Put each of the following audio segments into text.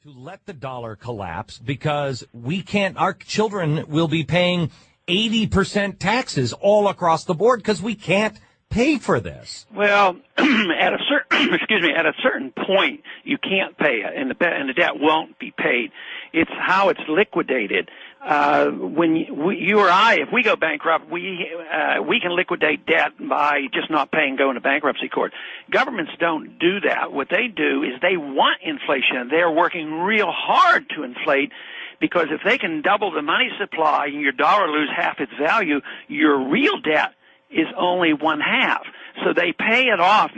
to let the dollar collapse because our children will be paying 80% taxes all across the board because we can't pay for this. Well, at a certain point, you can't pay it, and the debt won't be paid. It's how it's liquidated. When you or I, if we go bankrupt, we can liquidate debt by just not paying, going to bankruptcy court. Governments don't do that. What they do is they want inflation. They're working real hard to inflate, because if they can double the money supply and your dollar lose half its value, your real debt is only one half. So they pay it off,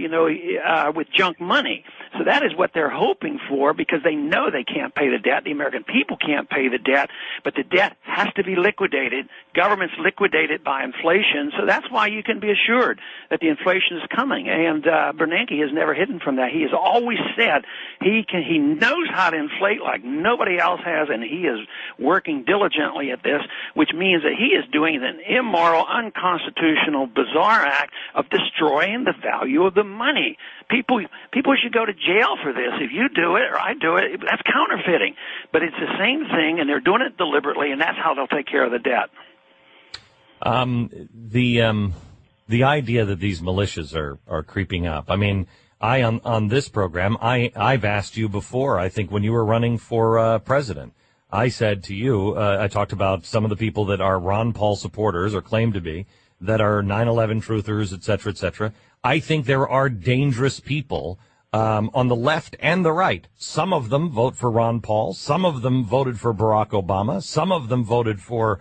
with junk money. So that is what they're hoping for, because they know they can't pay the debt. The American people can't pay the debt, but the debt has to be liquidated. Governments liquidate it by inflation. So that's why you can be assured that the inflation is coming. And Bernanke has never hidden from that. He has always said he knows how to inflate like nobody else has, and he is working diligently at this, which means that he is doing an immoral, unconstitutional, bizarre act of destroying the value of the money. People should go to jail for this. If you do it or I do it, that's counterfeiting. But it's the same thing, and they're doing it deliberately, and that's how they'll take care of the debt. The idea that these militias are creeping up. I mean, on this program, I've asked you before, I think when you were running for president, I said to you, I talked about some of the people that are Ron Paul supporters or claim to be, that are 9/11 truthers, et cetera, et cetera. I think there are dangerous people on the left and the right. Some of them vote for Ron Paul. Some of them voted for Barack Obama. Some of them voted for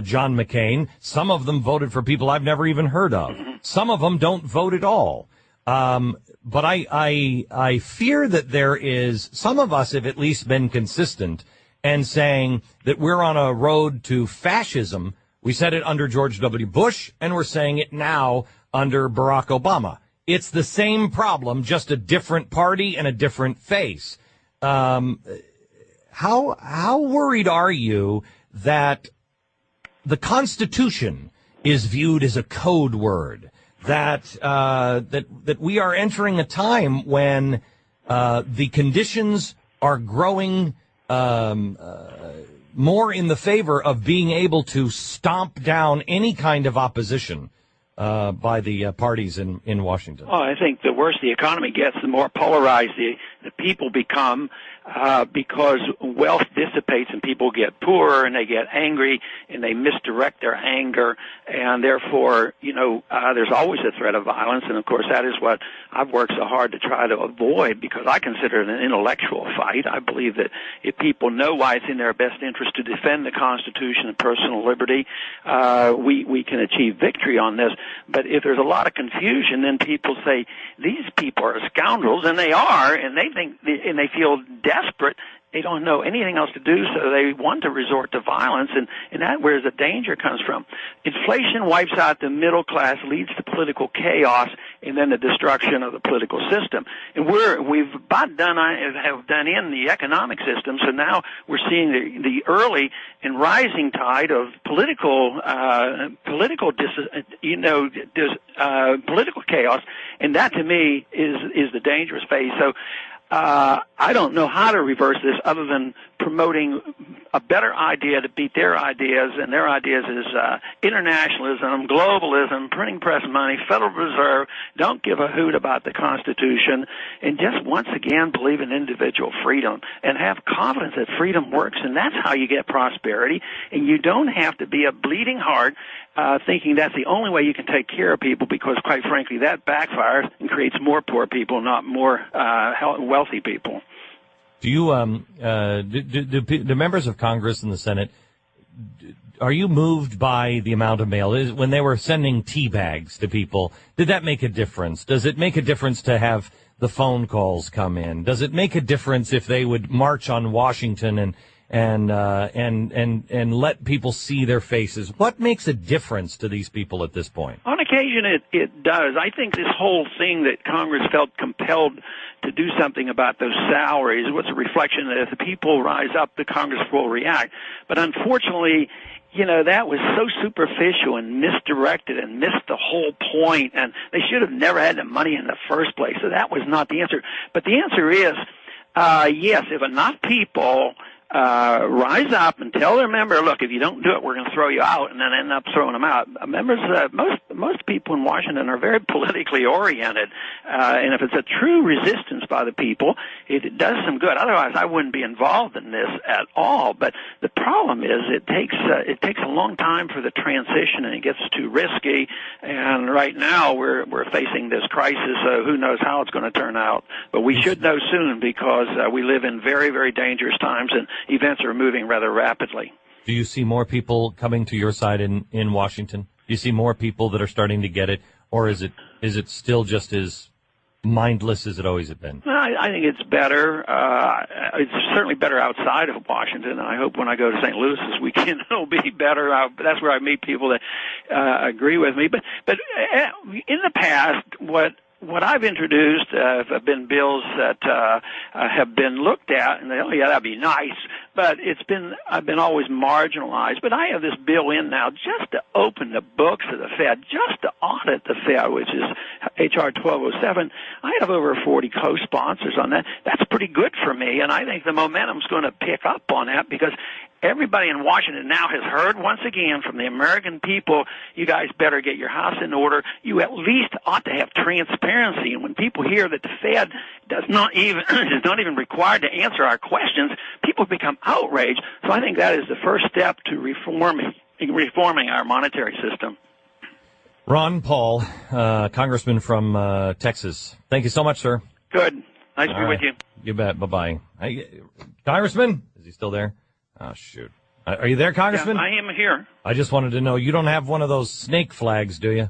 John McCain. Some of them voted for people I've never even heard of. Some of them don't vote at all. But I fear that there is, some of us have at least been consistent and saying that we're on a road to fascism. We said it under George W. Bush, and we're saying it now under Barack Obama. It's the same problem, just a different party and a different face. How worried are you that the Constitution is viewed as a code word, that we are entering a time when the conditions are growing more in the favor of being able to stomp down any kind of opposition by the parties in Washington? Well, I think the worse the economy gets, the more polarized the people become, because wealth dissipates and people get poorer and they get angry and they misdirect their anger, and therefore, there's always a threat of violence. And of course, that is what I've worked so hard to try to avoid, because I consider it an intellectual fight. I believe that if people know why it's in their best interest to defend the Constitution and personal liberty, we can achieve victory on this. But if there's a lot of confusion, then people say these people are scoundrels, and they are, and they think, and they feel desperate. They don't know anything else to do, so they want to resort to violence, and that where the danger comes from. Inflation wipes out the middle class, leads to political chaos, and then the destruction of the political system. And we've about done in the economic system, so now we're seeing the early and rising tide of political chaos, and that to me is the dangerous phase. So I don't know how to reverse this other than promoting a better idea to beat their ideas, and their ideas is internationalism, globalism, printing press money, Federal Reserve. Don't give a hoot about the Constitution, and just once again believe in individual freedom and have confidence that freedom works, and that's how you get prosperity. And you don't have to be a bleeding heart thinking that's the only way you can take care of people, because quite frankly that backfires and creates more poor people, not more wealthy people. Do you do members of Congress and the Senate, are you moved by the amount of mail? When they were sending tea bags to people, did that make a difference? Does it make a difference to have the phone calls come in? Does it make a difference if they would march on Washington and let people see their faces? What makes a difference to these people at this point? On occasion, it does. I think this whole thing that Congress felt compelled to do something about those salaries was a reflection that if the people rise up, the Congress will react. But unfortunately, that was so superficial and misdirected and missed the whole point, and they should have never had the money in the first place. So that was not the answer. But the answer is, Yes, if enough people rise up and tell their member, look, if you don't do it, we're going to throw you out, and then end up throwing them out. Members, most people in Washington are very politically oriented, and if it's a true resistance by the people, it does some good. Otherwise, I wouldn't be involved in this at all. But the problem is, it takes a long time for the transition, and it gets too risky. And right now, we're facing this crisis. Who knows how it's going to turn out? But we should know soon, because we live in very, very dangerous times, and events are moving rather rapidly. Do you see more people coming to your side in Washington? Do you see more people that are starting to get it, or is it still just as mindless as it always has been? Well, I think it's better. It's certainly better outside of Washington, and I hope when I go to St. Louis this weekend it'll be better. That's where I meet people that agree with me. But in the past, what I've introduced have been bills that have been looked at, and that'd be nice, but I've been always marginalized. But I have this bill in now just to open the books of the Fed, just to audit the Fed, which is H.R. 1207. I have over 40 co-sponsors on that. That's pretty good for me, and I think the momentum's going to pick up on that, because everybody in Washington now has heard once again from the American people, you guys better get your house in order. You at least ought to have transparency. And when people hear that the Fed is not even required to answer our questions, people become outraged. So I think that is the first step to reforming our monetary system. Ron Paul, Congressman from Texas. Thank you so much, sir. Good. Nice to be with you. You bet. Bye-bye. Congressman, is he still there? Oh, shoot. Are you there, Congressman? Yeah, I am here. I just wanted to know, you don't have one of those snake flags, do you?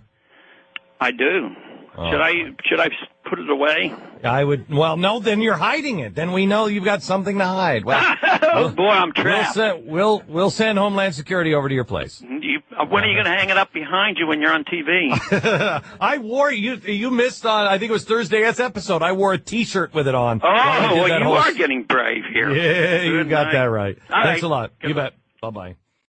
I do. Oh. Should I put it away? I would. Well, no, then you're hiding it. Then we know you've got something to hide. Well, boy, I'm trapped. We'll send Homeland Security over to your place. When are you going to hang it up behind you when you're on TV? I wore you missed on, I think it was Thursday's episode. I wore a T-shirt with it on. Oh, well, you are getting brave here. Yeah, you got that right. All Thanks right. a lot. Good You luck. bet. Bye-bye.